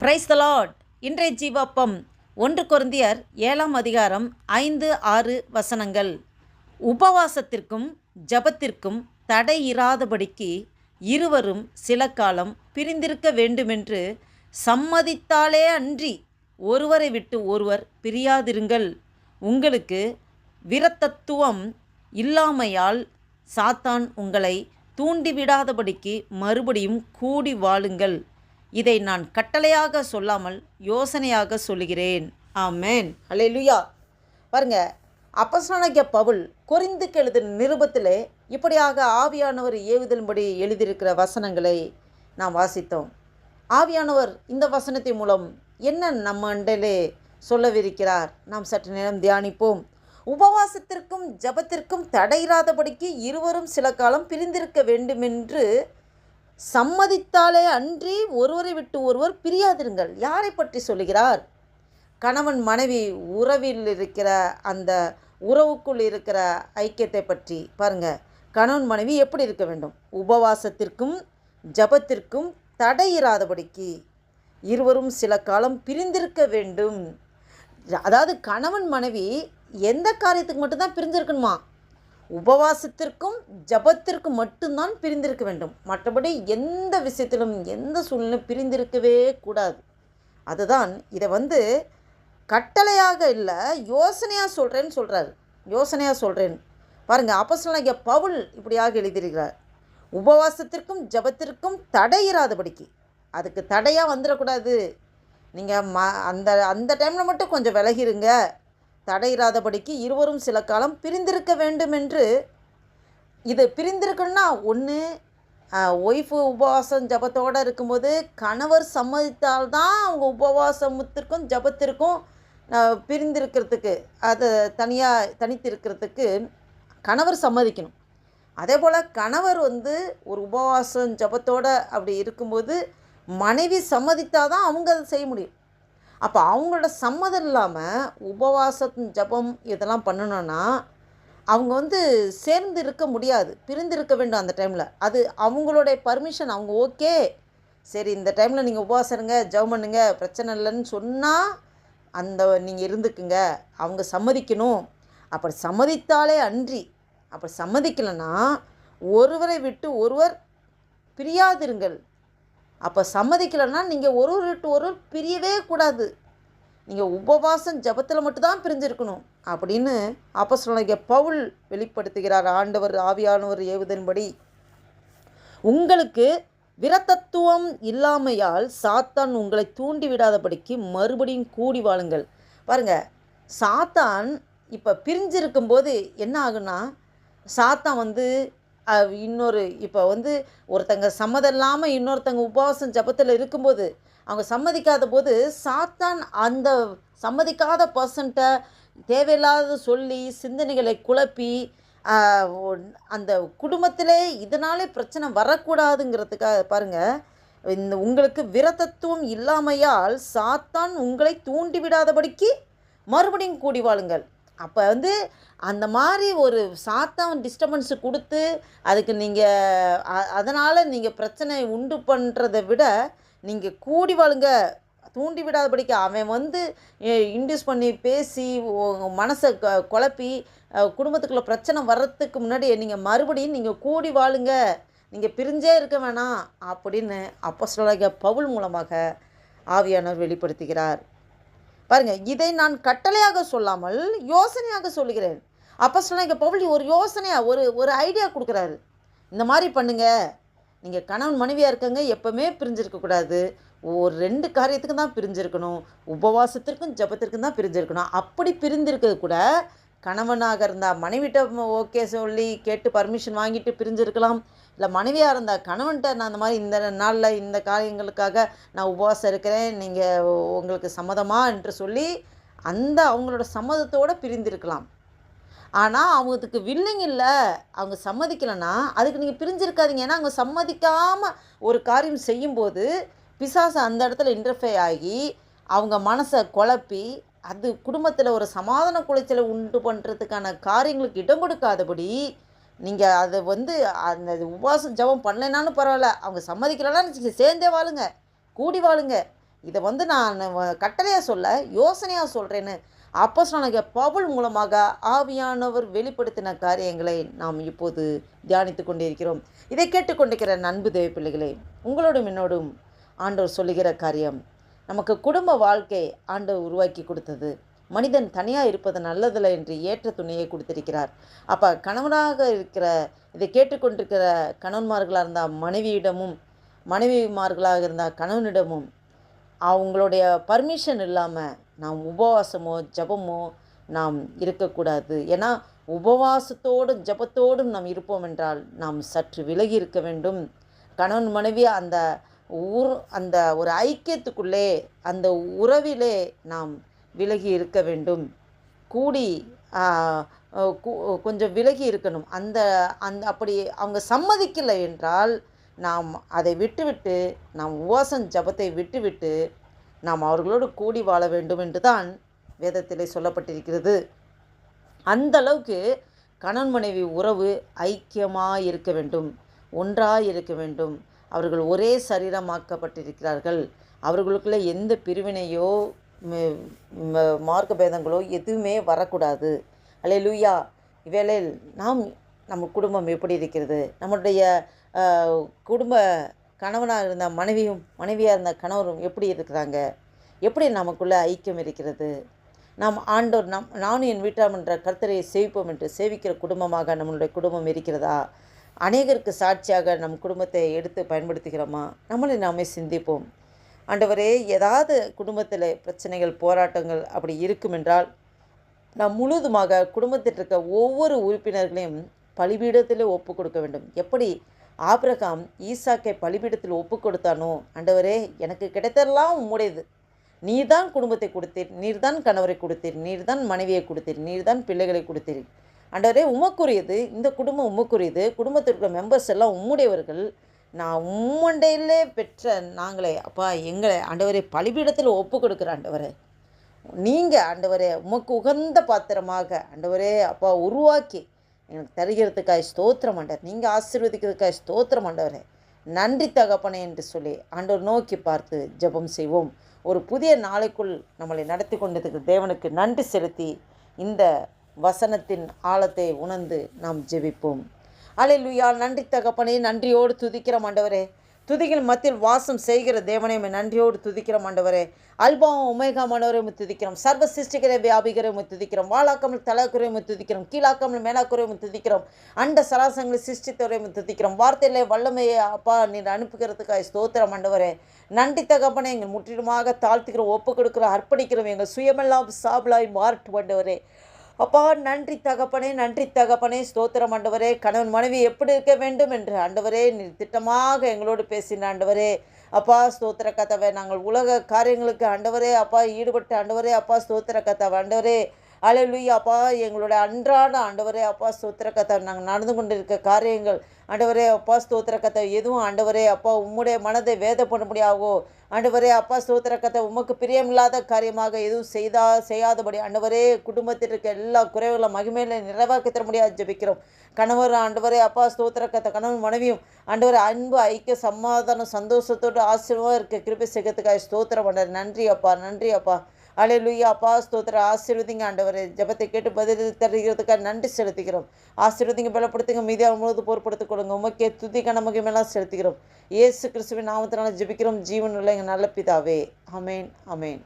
Praise the Lord. இன்றைய ஜீவாப்பம் 1 கொரிந்தியர் 7ஆம் அதிகாரம் 5-6 வசனங்கள். உபவாசத்திற்கும் ஜபத்திற்கும் தடை இராதபடிக்கு இருவரும் சில காலம் பிரிந்திருக்க வேண்டுமென்று சம்மதித்தாலே அன்றி ஒருவரை விட்டு ஒருவர் பிரியாதிருங்கள். உங்களுக்கு விரத்தத்துவம் இல்லாமையால் சாத்தான் உங்களை தூண்டிவிடாதபடிக்கு மறுபடியும் கூடி வாழுங்கள். இதை நான் கட்டளையாக சொல்லாமல் யோசனையாக சொல்லுகிறேன். ஆமென். அல்லேலூயா. பாருங்க, அப்போஸ்தலனாகிய பவுல் கொரிந்துக்கு எழுதின நிருபத்திலே இப்படியாக ஆவியானவர் ஏவுதலின்படி எழுதியிருக்கிற வசனங்களை நாம் வாசித்தோம். ஆவியானவர் இந்த வசனத்தின் மூலம் என்ன நம்ம அண்டையிலே சொல்லவிருக்கிறார் நாம் சற்று நேரம் தியானிப்போம். உபவாசத்திற்கும் ஜபத்திற்கும் தடையிராதபடிக்கு இருவரும் சில காலம் பிரிந்திருக்க வேண்டுமென்று சம்மதித்தாலே அன்றி ஒருவரை விட்டு ஒருவர் பிரியாதிருங்கள். யாரை பற்றி சொல்லுகிறார்? கணவன் மனைவி உறவில் இருக்கிற அந்த உறவுக்குள் இருக்கிற ஐக்கியத்தை பற்றி பாருங்க. கணவன் மனைவி எப்படி இருக்க வேண்டும்? உபவாசத்திற்கும் ஜபத்திற்கும் தடையிராதபடிக்கு இருவரும் சில காலம் பிரிந்திருக்க வேண்டும். அதாவது கணவன் மனைவி எந்த காரியத்துக்கு மட்டும்தான் பிரிஞ்சிருக்கணுமா? உபவாசத்திற்கும் ஜபத்திற்கும் மட்டும்தான் பிரிந்திருக்க வேண்டும். மற்றபடி எந்த விஷயத்திலும் எந்த சூழ்நிலையும் பிரிந்திருக்கவே கூடாது. அதுதான் இதை கட்டளையாக இல்லை, யோசனையாக சொல்கிறேன்னு சொல்கிறார். யோசனையாக சொல்கிறேன் பாருங்கள். அப்போஸ்தலனாகிய பவுல் இப்படியாக எழுதியிருக்கிறார். உபவாசத்திற்கும் ஜபத்திற்கும் தடையிராதபடிக்கு. அதுக்கு தடையாக வந்துடக்கூடாது. நீங்கள் அந்த டைமில் மட்டும் கொஞ்சம் விலகிருங்க. தடையிராதபடிக்கு இருவரும் சில காலம் பிரிந்திருக்க வேண்டும் என்று. இது பிரிந்திருக்குன்னா ஒன்று, ஒய்ஃபு உபவாசம் ஜபத்தோடு இருக்கும்போது கணவர் சம்மதித்தால்தான் அவங்க உபவாசத்திற்கும் ஜபத்திற்கும் பிரிந்திருக்கிறதுக்கு, அதை தனித்திருக்கிறதுக்கு கணவர் சம்மதிக்கணும். அதே போல் கணவர் ஒரு உபவாசம் ஜபத்தோடு அப்படி இருக்கும்போது மனைவி சம்மதித்தால் தான் அவங்க அதை செய்ய முடியும். அப்போ அவங்களோட சம்மதம் இல்லாமல் உபவாசம் ஜபம் இதெல்லாம் பண்ணணுன்னா அவங்க சேர்ந்து இருக்க முடியாது, பிரிந்து இருக்க வேண்டும் அந்த டைமில். அது அவங்களுடைய பர்மிஷன். அவங்க ஓகே, சரி இந்த டைமில் நீங்கள் உபவாசம் இருங்க, ஜபம் பண்ணுங்க, பிரச்சனை இல்லைன்னு சொன்னால் நீங்கள் இருந்துக்குங்க. அவங்க சம்மதிக்கணும். அப்படி சம்மதித்தாலே அன்றி, அப்படி சம்மதிக்கலைன்னா ஒருவரை விட்டு ஒருவர் பிரியாதிருங்கள். அப்போ சம்மதிக்கலைன்னா நீங்கள் ஒருவர் விட்டு ஒருவர் பிரியவே கூடாது. நீங்கள் உபவாசம் ஜபத்தில் மட்டும்தான் பிரிஞ்சிருக்கணும் அப்படின்னு அப்போஸ்தலனாகிய பவுல் வெளிப்படுத்துகிறார். ஆண்டவர் ஆவியானவர் ஏவுதலின்படி உங்களுக்கு விரத்தத்துவம் இல்லாமையால் சாத்தான் உங்களை தூண்டிவிடாதபடிக்கு மறுபடியும் கூடி வாழுங்கள். பாருங்கள், சாத்தான் இப்போ பிரிஞ்சிருக்கும்போது என்ன ஆகுன்னா, சாத்தான் இன்னொரு இப்போ ஒருத்தங்க சம்மதம் இல்லாமல் இன்னொருத்தங்க உபவாசம் ஜபத்தில் இருக்கும்போது அவங்க சம்மதிக்காத போது சாத்தான் அந்த சம்மதிக்காத பர்சன்ட்டை தேவையில்லாத சொல்லி சிந்தனைகளை குழப்பி அந்த குடும்பத்திலே இதனாலே பிரச்சனை வரக்கூடாதுங்கிறதுக்காக பாருங்கள், உங்களுக்கு விரதத்துவம் இல்லாமையால் சாத்தான் உங்களை தூண்டிவிடாதபடிக்கு மறுபடியும் கூடி வாழுங்கள். அப்போ அந்த மாதிரி ஒரு சாத்தான் டிஸ்டர்பன்ஸு கொடுத்து அதுக்கு நீங்கள் அதனால் நீங்கள் பிரச்சனை உண்டு பண்ணுறதை விட நீங்கள் கூடி வாழுங்க. தூண்டி விடாதபடிக்கு அவன் இன்டியூஸ் பண்ணி பேசி மனசை குழப்பி குடும்பத்துக்குள்ளே பிரச்சனை வர்றதுக்கு முன்னாடி நீங்கள் மறுபடியும் நீங்கள் கூடி வாழுங்க, நீங்கள் பிரிஞ்சே இருக்க வேணாம் அப்படின்னு அப்போஸ்தலனாகிய பவுல் மூலமாக ஆவியானவர் வெளிப்படுத்துகிறார். பாருங்கள், இதை நான் கட்டளையாக சொல்லாமல் யோசனையாக சொல்லுகிறேன். அப்போஸ்தலனாகிய பவுல் ஒரு யோசனையாக ஒரு ஐடியா கொடுக்குறாரு. இந்த மாதிரி பண்ணுங்க, நீங்கள் கணவன் மனைவியாக இருக்கங்க, எப்போவுமே பிரிஞ்சிருக்கக்கூடாது. ஒரு 2 காரியத்துக்கு தான் பிரிஞ்சிருக்கணும், உபவாசத்திற்கும் ஜபத்திற்கும் தான் பிரிஞ்சிருக்கணும். அப்படி பிரிந்திருக்கிறது கூட கணவனாக இருந்தால் மனைவிட்ட ஓகே சொல்லி கேட்டு பர்மிஷன் வாங்கிட்டு பிரிஞ்சிருக்கலாம். இல்லை மனைவியாக இருந்தால் கணவன்கிட்ட நான் அந்த மாதிரி இந்த நாளில் இந்த காரியங்களுக்காக நான் உபவாசம் இருக்கிறேன், நீங்கள் உங்களுக்கு சம்மதமா என்று சொல்லி அவங்களோட சம்மதத்தோடு பிரிந்திருக்கலாம். ஆனால் அவங்களுக்கு வில்லிங் இல்லை, அவங்க சம்மதிக்கலைன்னா அதுக்கு நீங்கள் பிரிஞ்சிருக்காதீங்க. ஏன்னா அவங்க சம்மதிக்காமல் ஒரு காரியம் செய்யும்போது பிசாசு அந்த இடத்துல இன்டர்ஃபேர் ஆகி அவங்க மனசை குழப்பி அது குடும்பத்தில் ஒரு சமாதான குலைச்சலை உண்டு பண்ணுறதுக்கான காரியங்களுக்கு இடம் கொடுக்காதபடி நீங்கள் அதை அந்த உபவாசம் ஜபம் பண்ணலைனாலும் பரவாயில்ல, அவங்க சம்மதிக்கலைன்னா சேர்ந்தே வாழுங்க, கூடி வாழுங்க. இதை நான் கட்டளையாக சொல்ல யோசனையாக சொல்கிறேன்னு அப்போஸ்தலனாகிய பவுல் மூலமாக ஆவியானவர் வெளிப்படுத்தின காரியங்களை நாம் இப்போது தியானித்து கொண்டிருக்கிறோம். இதை கேட்டுக்கொண்டிருக்கிற அன்பு தேவ பிள்ளைகளே, உங்களோடும் என்னோடும் ஆண்டவர் சொல்லுகிற காரியம், நமக்கு குடும்ப வாழ்க்கை ஆண்டவர் உருவாக்கி கொடுத்தது. மனிதன் தனியாக இருப்பது நல்லதில்லை என்று ஏற்ற துணையை கொடுத்திருக்கிறார். அப்போ கணவனாக இருக்கிற, இதை கேட்டுக்கொண்டிருக்கிற கணவன்மார்களாக இருந்தால் மனைவியிடமும், மனைவிமார்களாக இருந்தால் கணவனிடமும் அவங்களுடைய பர்மிஷன் இல்லாமல் நாம் உபவாசமோ ஜபமோ நாம் இருக்கக்கூடாது. ஏன்னா உபவாசத்தோடும் ஜபத்தோடும் நாம் இருப்போம் என்றால் நாம் சற்று விலகி இருக்க வேண்டும். கணவன் மனைவி அந்த ஒரு ஐக்கியத்துக்குள்ளே, அந்த உறவிலே நாம் விலகி இருக்க வேண்டும். கூடி கொஞ்சம் விலகி இருக்கணும். அந்த அப்படி அவங்க சம்மதிக்கலை என்றால் நாம் அதை விட்டுவிட்டு, நாம் உபவாசம் ஜபத்தை விட்டுவிட்டு நாம் அவர்களோடு கூடி வாழ வேண்டும் என்று தான் வேதத்திலே சொல்லப்பட்டிருக்கிறது. அந்த அளவுக்கு கணவன் மனைவி உறவு ஐக்கியமாக இருக்க வேண்டும், ஒன்றாக இருக்க வேண்டும். அவர்கள் ஒரே சரீரமாக்கப்பட்டிருக்கிறார்கள். அவர்களுக்குள்ளே எந்த பிரிவினையோ மார்க்க பேதங்களோ எதுவுமே வரக்கூடாது. அல்லேலூயா. இவ்வேளையில் நம்ம குடும்பம் எப்படி இருக்கிறது? நம்முடைய குடும்ப கணவனாக இருந்த மனைவியாக இருந்த கணவரும் எப்படி இருக்கிறாங்க? எப்படி நமக்குள்ளே ஐக்கியம் இருக்கிறது? நாம் ஆண்டோர் நானும் என் வீட்டார் என்ற கர்த்தரை சேவிப்போம் என்று சேவிக்கிற குடும்பமாக நம்மளுடைய குடும்பம் இருக்கிறதா? அநேகருக்கு சாட்சியாக நம் குடும்பத்தை எடுத்து பயன்படுத்துகிறோமா? நம்மளை நாமே சிந்திப்போம். ஆண்டவரே, ஏதாவது குடும்பத்தில் பிரச்சனைகள், போராட்டங்கள் அப்படி இருக்கும் என்றால் நாம் முழுவதுமாக குடும்பத்தில் இருக்க ஒவ்வொரு உறுப்பினர்களையும் பலிபீடத்திலே ஒப்பு கொடுக்க வேண்டும். எப்படி ஆபிரகாம் ஈசாக்கை பலிபீடத்தில் ஒப்பு கொடுத்தானோ, ஆண்டவரே எனக்கு கிடைத்ததெல்லாம் உம்முடையது, நீர்தான் குடும்பத்தை கொடுத்தீர், நீர்தான் கணவரை கொடுத்தீர், நீர்தான் மனைவியை கொடுத்தீர், நீர்தான் பிள்ளைகளை கொடுத்தீர், ஆண்டவரே உமக்குரியது, இந்த குடும்பம் உமக்குரியது, குடும்பத்திற்கு மெம்பர்ஸ் எல்லாம் உம்முடையவர்கள், நான் உம்மண்டையிலே பெற்ற நாங்களே அப்பா எங்களை ஆண்டவரே பலிபீடத்தில் ஒப்பு கொடுக்குற ஆண்டவரே, நீங்கள் ஆண்டவரே உமக்கு உகந்த பாத்திரமாக ஆண்டவரே அப்பா உருவாக்கி எனக்கு தருகிறதுக்காய் ஸ்தோத்திரம் ஆண்டவர், நீங்கள் ஆசீர்வதிக்கிறதுக்காய் ஸ்தோத்திரம் ஆண்டவரே, நன்றி தகப்பனே என்று சொல்லி ஆண்டவர் நோக்கி பார்த்து ஜெபம் செய்வோம். ஒரு புதிய நாளைக்குள் நம்மளை நடத்தி கொண்டதுக்கு தேவனுக்கு நன்றி செலுத்தி இந்த வசனத்தின் ஆழத்தை உணர்ந்து நாம் ஜெபிப்போம். அல்லேலூயா. நன்றி தகப்பனே, நன்றியோடு துதிக்கிறோம் ஆண்டவரே. துதிகள் மத்தியில் வாசம் செய்கிற தேவனை நன்றியோடு துதிக்கிறோம் ஆண்டவரே. அல்பாவும் உமேகாமானவரை துதிக்கிறோம். சர்வ சிருஷ்டிகரை வியாபிகரை துதிக்கிறோம். வாழாக்காமல் தலக்குறை துதிக்கிறோம். கீழாக்காமல் மேலாக்குறை துதிக்கிறோம். அண்ட சராசங்களை சிருஷ்டித்தவரை துதிக்கிறோம். வார்த்தையிலே வல்லமையை அப்பா நீர் அனுப்புகிறதுக்காக ஸ்தோத்திரம் ஆண்டவரே. நன்றி தகப்பனே, எங்கள் முற்றிலுமாக தாழ்த்துக்கிறோம், ஒப்பு கொடுக்குறோம், அர்ப்பணிக்கிறோம். எங்கள் சுயமெல்லாம் சாபலாய் மாற்று ஆண்டவரே. அப்பா நன்றி தகப்பனே, நன்றி தகப்பனே, ஸ்தோத்திரம் ஆண்டவரே. கணவன் மனைவி எப்படி இருக்க வேண்டும் என்று ஆண்டவரே நீர் திட்டமாக எங்களோடு பேசின ஆண்டவரே. அப்பா ஸ்தோத்திர கதவை நாங்கள் உலக காரியங்களுக்கு ஆண்டவரே அப்பா ஈடுபட்டு ஆண்டவரே அப்பா ஸ்தோத்திர கதவை ஆண்டவரே அல்லேலூயா. அப்பா எங்களோட அன்றாட ஆண்டவரே அப்பா ஸ்தோத்திர கதவை நாங்கள் நடந்து கொண்டு இருக்க காரியங்கள் ஆண்டவரே அப்பா ஸ்தோத்திர கதவை எதுவும் ஆண்டவரே அப்பா உம்முடைய மனதை வேத பண்ண முடியாவோ ஆண்டவரே அப்பா ஸ்தோத்திர கதை உமக்கு பிரியமில்லாத காரியமாக எதுவும் செய்யாதபடி ஆண்டவரே குடும்பத்தில் இருக்க எல்லா குறைவுகளை மகிமையில நிறைவாக்கி தர முடியாது ஜெபிக்கிறோம். கணவர் ஆண்டவரே அப்பா ஸ்தோத்திர கதை கணவன் மனைவியும் ஆண்டவரே அன்பு ஐக்கிய சமாதானம் சந்தோஷத்தோடு ஆசீர்வாதம் இருக்க கிருபை செய்கிறதுக்காக ஸ்தோத்திரம் ஆண்டவர். நன்றி அப்பா, நன்றி அப்பா. அல்லேலூயா. அப்பா ஸ்தோத்திர ஆசீர்வதிங்க ஆண்டவரே. ஜெபத்தை கேட்டு பதில் தருகிறதுக்காக நன்றி செலுத்துகிறோம். ஆசீர்வதிங்க, பலப்படுத்துங்க, மீதியாக முழுவதும் பொறுப்படுத்திக் கொள்ளுங்க. உமக்கே துதி கனமகிமெல்லாம் செலுத்துகிறோம். இயேசு கிறிஸ்துவின் நாமத்தினால ஜெபிக்கிறோம் ஜீவனுள்ள எங்கள் நல்ல பிதாவே. ஆமேன், ஆமேன்.